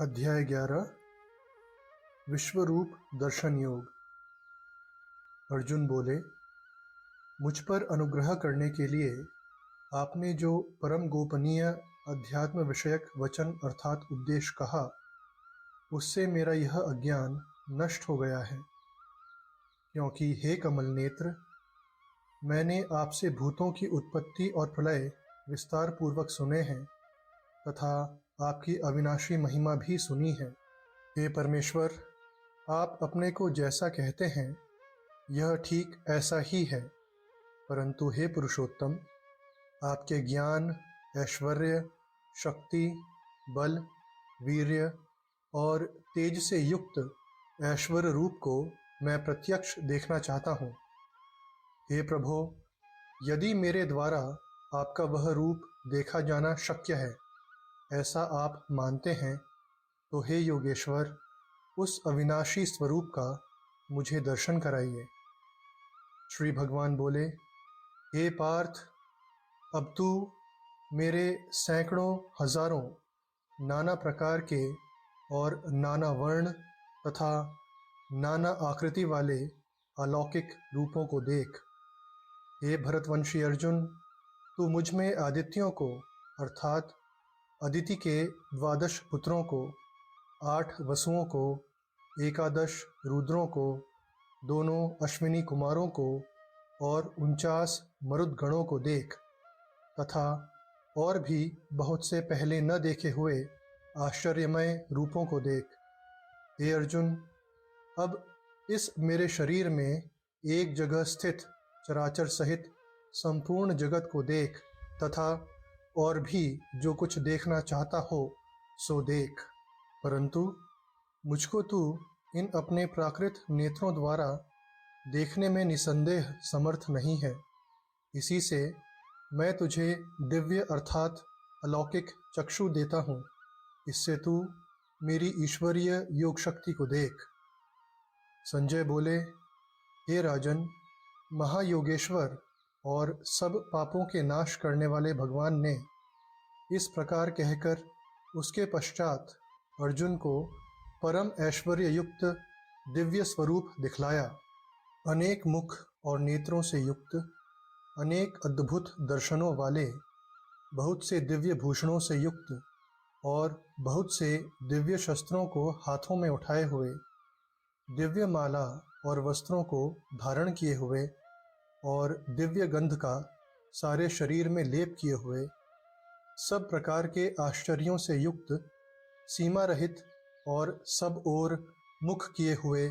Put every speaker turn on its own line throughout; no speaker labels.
अध्याय 11 विश्वरूप दर्शन योग। अर्जुन बोले, मुझ पर अनुग्रह करने के लिए आपने जो परम गोपनीय अध्यात्म विषयक वचन अर्थात उपदेश कहा, उससे मेरा यह अज्ञान नष्ट हो गया है। क्योंकि हे कमल नेत्र, मैंने आपसे भूतों की उत्पत्ति और प्रलय विस्तार पूर्वक सुने हैं तथा आपकी अविनाशी महिमा भी सुनी है। हे परमेश्वर, आप अपने को जैसा कहते हैं यह ठीक ऐसा ही है, परंतु हे पुरुषोत्तम, आपके ज्ञान, ऐश्वर्य, शक्ति, बल, वीर्य और तेज से युक्त ऐश्वर्य रूप को मैं प्रत्यक्ष देखना चाहता हूँ। हे प्रभो, यदि मेरे द्वारा आपका वह रूप देखा जाना शक्य है, ऐसा आप मानते हैं, तो हे योगेश्वर, उस अविनाशी स्वरूप का मुझे दर्शन कराइए। श्री भगवान बोले, हे पार्थ, अब तू मेरे सैकड़ों हजारों नाना प्रकार के और नाना वर्ण तथा नाना आकृति वाले अलौकिक रूपों को देख। हे भरतवंशी अर्जुन, तू मुझ में आदित्यों को अर्थात अदिति के 12 पुत्रों को, 8 वसुओं को, 11 रुद्रों को, दोनों अश्विनी कुमारों को और 49 मरुदगणों को देख तथा और भी बहुत से पहले न देखे हुए आश्चर्यमय रूपों को देख। हे अर्जुन, अब इस मेरे शरीर में एक जगह स्थित चराचर सहित संपूर्ण जगत को देख तथा और भी जो कुछ देखना चाहता हो सो देख, परंतु मुझको तू इन अपने प्राकृत नेत्रों द्वारा देखने में निसंदेह समर्थ नहीं है। इसी से मैं तुझे दिव्य अर्थात अलौकिक चक्षु देता हूँ। इससे तू मेरी ईश्वरीय योग शक्ति को देख। संजय बोले, हे राजन, महायोगेश्वर और सब पापों के नाश करने वाले भगवान ने इस प्रकार कहकर उसके पश्चात अर्जुन को परम ऐश्वर्य युक्त दिव्य स्वरूप दिखलाया। अनेक मुख और नेत्रों से युक्त, अनेक अद्भुत दर्शनों वाले, बहुत से दिव्य भूषणों से युक्त और बहुत से दिव्य शस्त्रों को हाथों में उठाए हुए, दिव्य माला और वस्त्रों को धारण किए हुए और दिव्य गंध का सारे शरीर में लेप किए हुए, सब प्रकार के आश्चर्यों से युक्त, सीमा रहित और सब ओर मुख किए हुए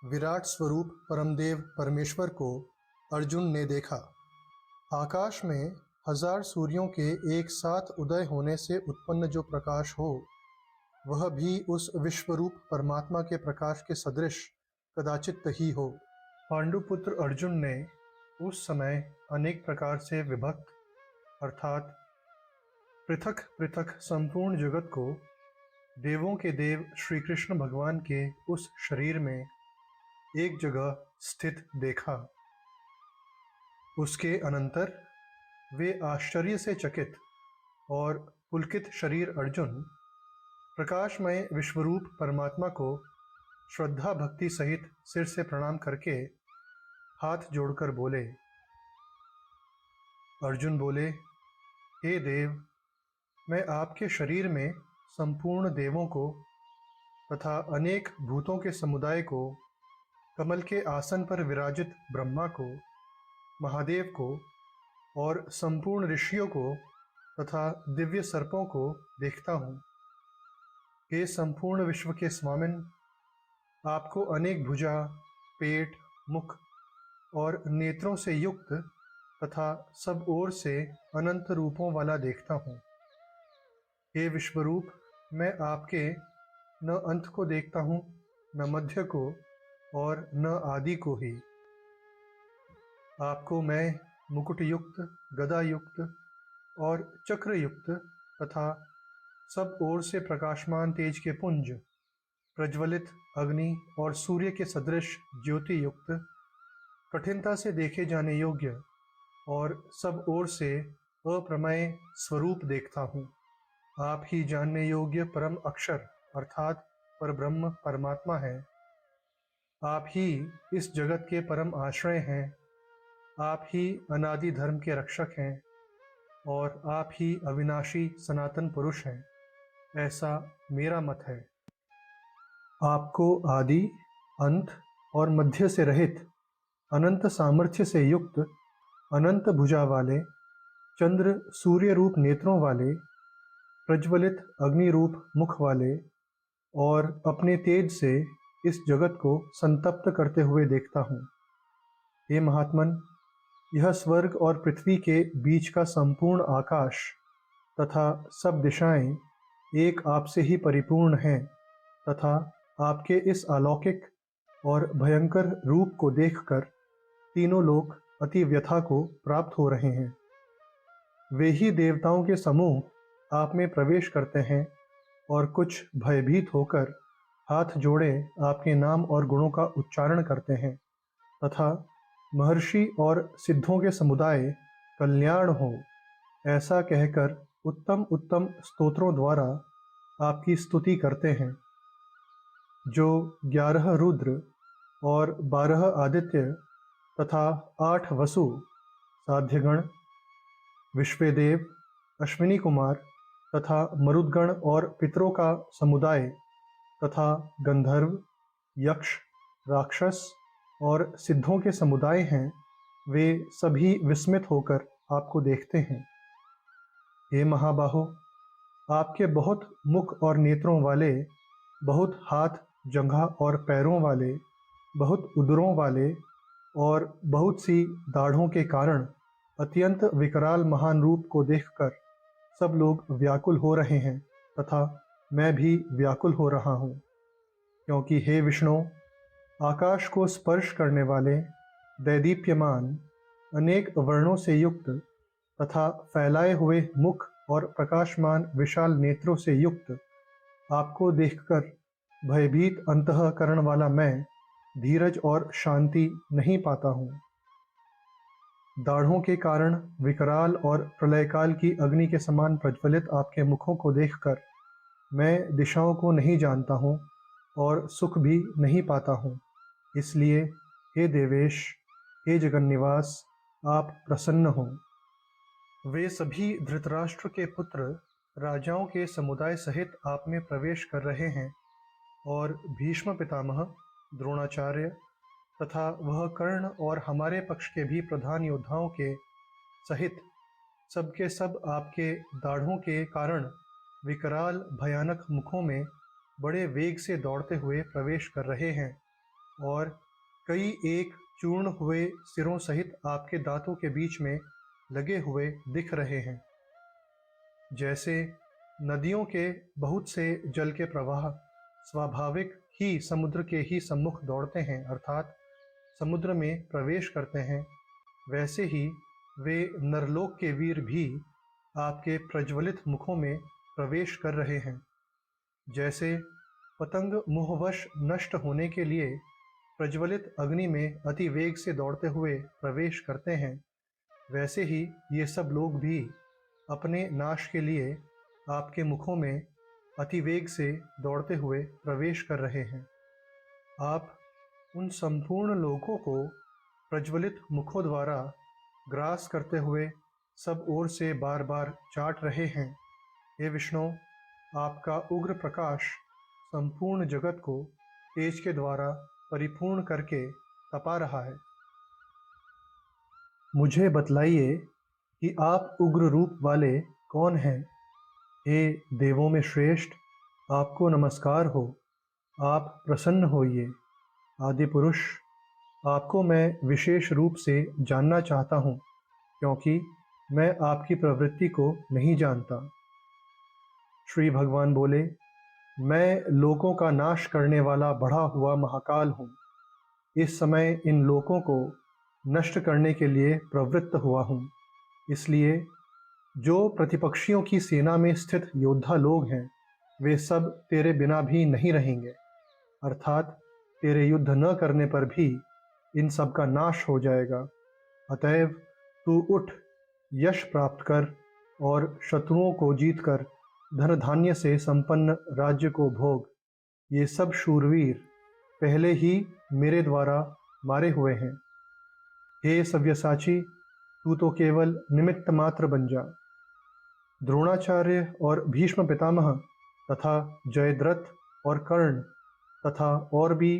विराट स्वरूप परमदेव परमेश्वर को अर्जुन ने देखा। आकाश में 1000 सूर्यों के एक साथ उदय होने से उत्पन्न जो प्रकाश हो, वह भी उस विश्वरूप परमात्मा के प्रकाश के सदृश कदाचित ही हो। पांडुपुत्र अर्जुन ने उस समय अनेक प्रकार से विभक्त अर्थात पृथक पृथक संपूर्ण जगत को देवों के देव श्री कृष्ण भगवान के उस शरीर में एक जगह स्थित देखा। उसके अनंतर वे आश्चर्य से चकित और पुलकित शरीर अर्जुन प्रकाशमय विश्वरूप परमात्मा को श्रद्धा भक्ति सहित सिर से प्रणाम करके हाथ जोड़कर बोले। अर्जुन बोले, हे देव, मैं आपके शरीर में संपूर्ण देवों को तथा अनेक भूतों के समुदाय को, कमल के आसन पर विराजित ब्रह्मा को, महादेव को और संपूर्ण ऋषियों को तथा दिव्य सर्पों को देखता हूँ। हे संपूर्ण विश्व के स्वामिन, आपको अनेक भुजा, पेट, मुख और नेत्रों से युक्त तथा सब ओर से अनंत रूपों वाला देखता हूँ। हे विश्वरूप, मैं आपके न अंत को देखता हूँ, न मध्य को और न आदि को ही। आपको मैं मुकुट युक्त, गदा युक्त और चक्र युक्त तथा सब ओर से प्रकाशमान तेज के पुंज, प्रज्वलित अग्नि और सूर्य के सदृश ज्योति युक्त, कठिनता से देखे जाने योग्य और सब ओर से अप्रमेय स्वरूप देखता हूँ। आप ही जानने योग्य परम अक्षर अर्थात परब्रह्म परमात्मा हैं। आप ही इस जगत के परम आश्रय हैं। आप ही अनादि धर्म के रक्षक हैं और आप ही अविनाशी सनातन पुरुष हैं, ऐसा मेरा मत है। आपको आदि, अंत और मध्य से रहित, अनंत सामर्थ्य से युक्त, अनंत भुजा वाले, चंद्र सूर्य रूप नेत्रों वाले, प्रज्वलित अग्नि रूप मुख वाले और अपने तेज से इस जगत को संतप्त करते हुए देखता हूँ। हे महात्मन, यह स्वर्ग और पृथ्वी के बीच का संपूर्ण आकाश तथा सब दिशाएं एक आपसे ही परिपूर्ण हैं तथा आपके इस अलौकिक और भयंकर रूप को देखकर तीनों लोग अति व्यथा को प्राप्त हो रहे हैं। वे ही देवताओं के समूह आप में प्रवेश करते हैं और कुछ भयभीत होकर हाथ जोड़े आपके नाम और गुणों का उच्चारण करते हैं तथा महर्षि और सिद्धों के समुदाय कल्याण हो ऐसा कहकर उत्तम उत्तम स्तोत्रों द्वारा आपकी स्तुति करते हैं। जो 11 रुद्र और 12 आदित्य तथा 8 वसु, साध्यगण, विश्वेदेव, अश्विनी कुमार तथा मरुदगण और पितरों का समुदाय तथा गंधर्व, यक्ष, राक्षस और सिद्धों के समुदाय हैं, वे सभी विस्मित होकर आपको देखते हैं। हे महाबाहो, आपके बहुत मुख और नेत्रों वाले, बहुत हाथ, जंघा और पैरों वाले, बहुत उदरों वाले और बहुत सी दाढ़ों के कारण अत्यंत विकराल महान रूप को देखकर सब लोग व्याकुल हो रहे हैं तथा मैं भी व्याकुल हो रहा हूँ। क्योंकि हे विष्णु, आकाश को स्पर्श करने वाले, दैदीप्यमान, अनेक वर्णों से युक्त तथा फैलाए हुए मुख और प्रकाशमान विशाल नेत्रों से युक्त आपको देखकर भयभीत अंतःकरण वाला मैं धीरज और शांति नहीं पाता हूँ। दाढ़ों के कारण विकराल और प्रलयकाल की अग्नि के समान प्रज्वलित आपके मुखों को देखकर मैं दिशाओं को नहीं जानता हूँ और सुख भी नहीं पाता हूँ। इसलिए हे देवेश, हे जगन्निवास, आप प्रसन्न हों। वे सभी धृतराष्ट्र के पुत्र राजाओं के समुदाय सहित आप में प्रवेश कर रहे हैं और भीष्म पितामह, द्रोणाचार्य तथा वह कर्ण और हमारे पक्ष के भी प्रधान योद्धाओं के सहित सबके सब आपके दाढ़ों के कारण विकराल भयानक मुखों में बड़े वेग से दौड़ते हुए प्रवेश कर रहे हैं और कई एक चूर्ण हुए सिरों सहित आपके दांतों के बीच में लगे हुए दिख रहे हैं। जैसे नदियों के बहुत से जल के प्रवाह स्वाभाविक ही समुद्र के ही सम्मुख दौड़ते हैं, अर्थात समुद्र में प्रवेश करते हैं, वैसे ही वे नरलोक के वीर भी आपके प्रज्वलित मुखों में प्रवेश कर रहे हैं। जैसे पतंग मोहवश नष्ट होने के लिए प्रज्वलित अग्नि में अति वेग से दौड़ते हुए प्रवेश करते हैं, वैसे ही ये सब लोग भी अपने नाश के लिए आपके मुखों में अतिवेग से दौड़ते हुए प्रवेश कर रहे हैं। आप उन संपूर्ण लोगों को प्रज्वलित मुखों द्वारा ग्रास करते हुए सब ओर से बार बार चाट रहे हैं। हे विष्णु, आपका उग्र प्रकाश संपूर्ण जगत को तेज के द्वारा परिपूर्ण करके तपा रहा है। मुझे बतलाइए कि आप उग्र रूप वाले कौन हैं? हे देवों में श्रेष्ठ, आपको नमस्कार हो। आप प्रसन्न होइए। आदि पुरुष, आपको मैं विशेष रूप से जानना चाहता हूँ, क्योंकि मैं आपकी प्रवृत्ति को नहीं जानता। श्री भगवान बोले, मैं लोकों का नाश करने वाला बढ़ा हुआ महाकाल हूँ। इस समय इन लोकों को नष्ट करने के लिए प्रवृत्त हुआ हूँ। इसलिए जो प्रतिपक्षियों की सेना में स्थित योद्धा लोग हैं, वे सब तेरे बिना भी नहीं रहेंगे, अर्थात तेरे युद्ध न करने पर भी इन सब का नाश हो जाएगा। अतएव तू उठ, यश प्राप्त कर और शत्रुओं को जीतकर धन धान्य से संपन्न राज्य को भोग, ये सब शूरवीर पहले ही मेरे द्वारा मारे हुए हैं। हे सव्यसाची, तू तो केवल निमित्त मात्र बन जा। द्रोणाचार्य और भीष्म पितामह तथा जयद्रथ और कर्ण तथा और भी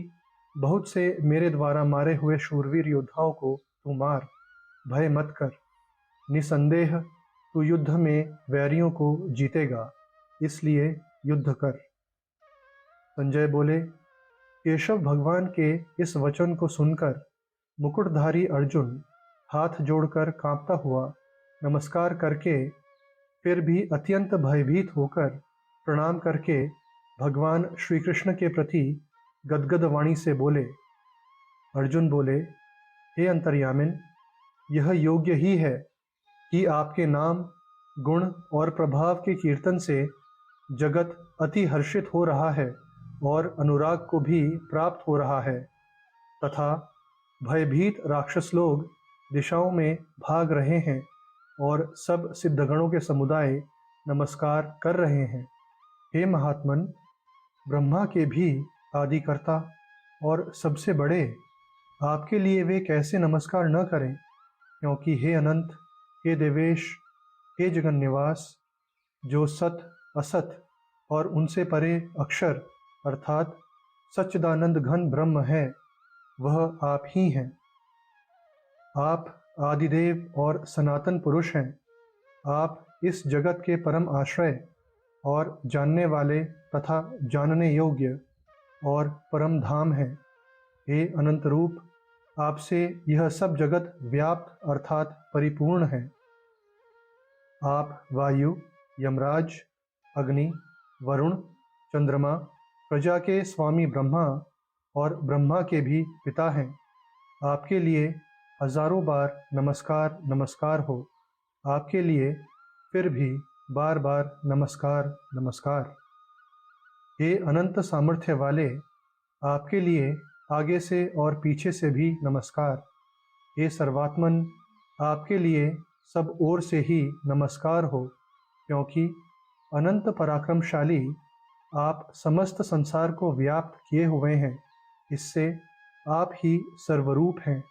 बहुत से मेरे द्वारा मारे हुए शूरवीर योद्धाओं को तू मार, भय मत कर। निसंदेह तू युद्ध में वैरियों को जीतेगा, इसलिए युद्ध कर। संजय बोले, केशव भगवान के इस वचन को सुनकर मुकुटधारी अर्जुन हाथ जोड़कर कांपता हुआ नमस्कार करके, फिर भी अत्यंत भयभीत होकर प्रणाम करके भगवान श्री कृष्ण के प्रति गदगद वाणी से बोले। अर्जुन बोले, हे अंतर्यामिन, यह योग्य ही है कि आपके नाम, गुण और प्रभाव के कीर्तन से जगत अति हर्षित हो रहा है और अनुराग को भी प्राप्त हो रहा है, तथा भयभीत राक्षस लोग दिशाओं में भाग रहे हैं और सब सिद्धगणों के समुदाय नमस्कार कर रहे हैं। हे महात्मन, ब्रह्मा के भी आदिकर्ता और सबसे बड़े, आपके लिए वे कैसे नमस्कार न करें, क्योंकि हे अनंत, हे देवेश, हे जगन्निवास, जो सत असत और उनसे परे अक्षर अर्थात सच्चिदानंद घन ब्रह्म है, वह आप ही हैं। आप आदिदेव और सनातन पुरुष हैं। आप इस जगत के परम आश्रय और जानने वाले तथा जानने योग्य और परम धाम हैं। हे अनंत रूप, आपसे यह सब जगत व्याप्त अर्थात परिपूर्ण है। आप वायु, यमराज, अग्नि, वरुण, चंद्रमा, प्रजा के स्वामी ब्रह्मा और ब्रह्मा के भी पिता हैं। आपके लिए हजारों बार नमस्कार नमस्कार हो। आपके लिए फिर भी बार बार नमस्कार नमस्कार। हे अनंत सामर्थ्य वाले, आपके लिए आगे से और पीछे से भी नमस्कार। हे सर्वात्मन, आपके लिए सब ओर से ही नमस्कार हो, क्योंकि अनंत पराक्रमशाली आप समस्त संसार को व्याप्त किए हुए हैं। इससे आप ही सर्वरूप हैं।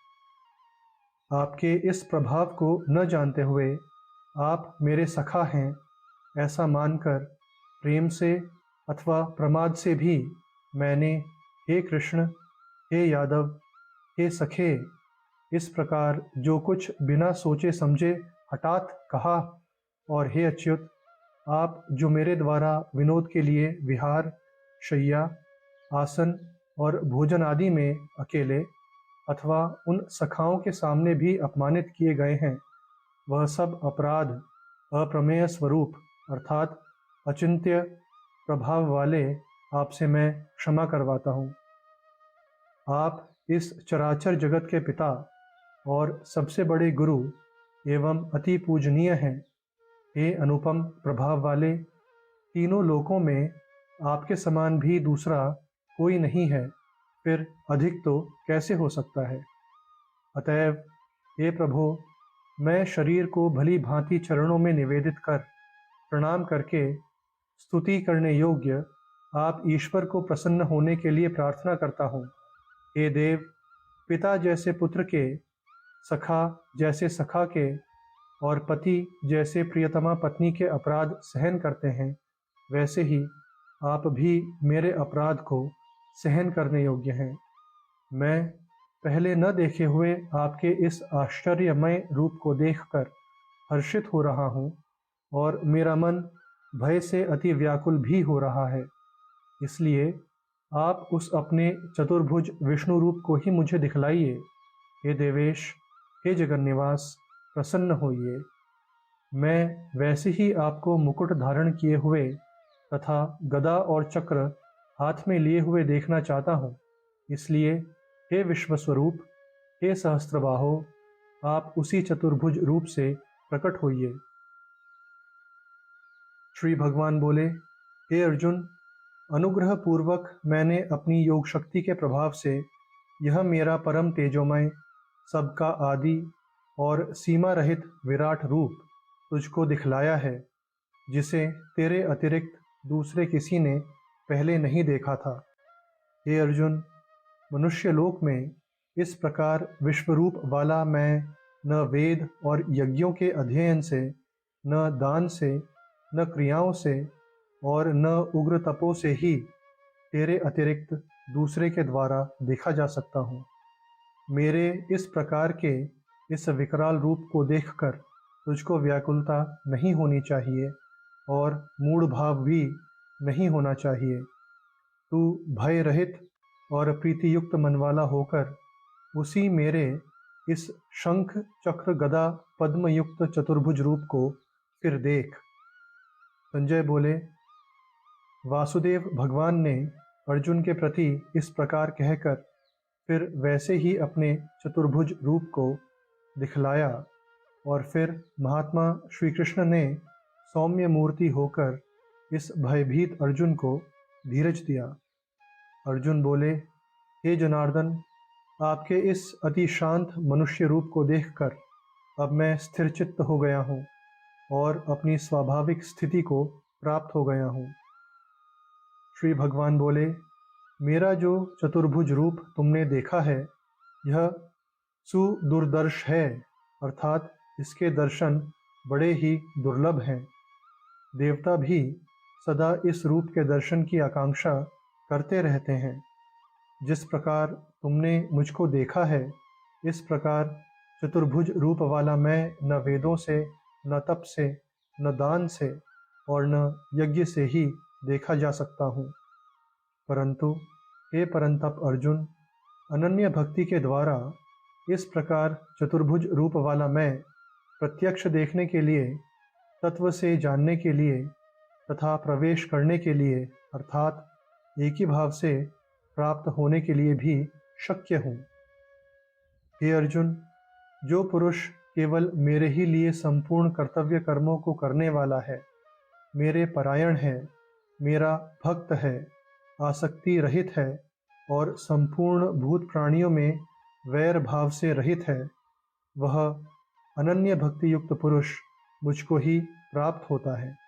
आपके इस प्रभाव को न जानते हुए आप मेरे सखा हैं, ऐसा मानकर प्रेम से अथवा प्रमाद से भी मैंने हे कृष्ण, हे यादव, हे सखे, इस प्रकार जो कुछ बिना सोचे समझे हठात कहा। और हे अच्युत, आप जो मेरे द्वारा विनोद के लिए विहार, शैया, आसन और भोजन आदि में अकेले अथवा उन सखाओं के सामने भी अपमानित किए गए हैं, वह सब अपराध अप्रमेय स्वरूप अर्थात अचिंत्य प्रभाव वाले आपसे मैं क्षमा करवाता हूँ। आप इस चराचर जगत के पिता और सबसे बड़े गुरु एवं अति पूजनीय हैं। हे अनुपम प्रभाव वाले, तीनों लोकों में आपके समान भी दूसरा कोई नहीं है, फिर अधिक तो कैसे हो सकता है। अतएव हे प्रभो, मैं शरीर को भली भांति चरणों में निवेदित कर प्रणाम करके स्तुति करने योग्य आप ईश्वर को प्रसन्न होने के लिए प्रार्थना करता हूँ। हे देव, पिता जैसे पुत्र के, सखा जैसे सखा के और पति जैसे प्रियतमा पत्नी के अपराध सहन करते हैं, वैसे ही आप भी मेरे अपराध को सहन करने योग्य हैं। मैं पहले न देखे हुए आपके इस आश्चर्यमय रूप को देखकर हर्षित हो रहा हूँ और मेरा मन भय से अति व्याकुल भी हो रहा है। इसलिए आप उस अपने चतुर्भुज विष्णु रूप को ही मुझे दिखलाइए। हे देवेश, हे जगन्निवास, प्रसन्न होइए। मैं वैसे ही आपको मुकुट धारण किए हुए तथा गदा और चक्र हाथ में लिए हुए देखना चाहता हूँ। इसलिए हे विश्वस्वरूप, हे सहस्त्रबाहो, आप उसी चतुर्भुज रूप से प्रकट होइए। श्री भगवान बोले, हे अर्जुन, अनुग्रह पूर्वक मैंने अपनी योग शक्ति के प्रभाव से यह मेरा परम तेजोमय, सबका आदि और सीमा रहित विराट रूप तुझको दिखलाया है। जिसे तेरे अतिरिक्त दूसरे किसी ने पहले नहीं देखा था। हे अर्जुन, मनुष्य लोक में इस प्रकार विश्वरूप वाला मैं न वेद और यज्ञों के अध्ययन से, न दान से, न क्रियाओं से और न उग्र तपों से ही तेरे अतिरिक्त दूसरे के द्वारा देखा जा सकता हूँ। मेरे इस प्रकार के इस विकराल रूप को देखकर तुझको व्याकुलता नहीं होनी चाहिए और मूढ़ भाव भी नहीं होना चाहिए। तू भय रहित और प्रीतियुक्त मन वाला होकर उसी मेरे इस शंख चक्र गदा पद्म युक्त चतुर्भुज रूप को फिर देख। संजय बोले, वासुदेव भगवान ने अर्जुन के प्रति इस प्रकार कहकर फिर वैसे ही अपने चतुर्भुज रूप को दिखलाया और फिर महात्मा श्री कृष्ण ने सौम्य मूर्ति होकर इस भयभीत अर्जुन को धीरज दिया। अर्जुन बोले, हे जनार्दन, आपके इस अति शांत मनुष्य रूप को देखकर अब मैं स्थिर चित्त हो गया हूँ और अपनी स्वाभाविक स्थिति को प्राप्त हो गया हूँ। श्री भगवान बोले, मेरा जो चतुर्भुज रूप तुमने देखा है यह सुदुर्दर्श है, अर्थात इसके दर्शन बड़े ही दुर्लभ हैं। देवता भी सदा इस रूप के दर्शन की आकांक्षा करते रहते हैं। जिस प्रकार तुमने मुझको देखा है, इस प्रकार चतुर्भुज रूप वाला मैं न वेदों से, न तप से, न दान से और न यज्ञ से ही देखा जा सकता हूँ। परंतु हे परंतप अर्जुन, अनन्य भक्ति के द्वारा इस प्रकार चतुर्भुज रूप वाला मैं प्रत्यक्ष देखने के लिए, तत्व से जानने के लिए तथा प्रवेश करने के लिए अर्थात एक ही भाव से प्राप्त होने के लिए भी शक्य हूँ। हे अर्जुन, जो पुरुष केवल मेरे ही लिए संपूर्ण कर्तव्य कर्मों को करने वाला है, मेरे परायण है, मेरा भक्त है, आसक्ति रहित है और संपूर्ण भूत प्राणियों में वैर भाव से रहित है, वह अनन्य भक्ति युक्त पुरुष मुझको ही प्राप्त होता है।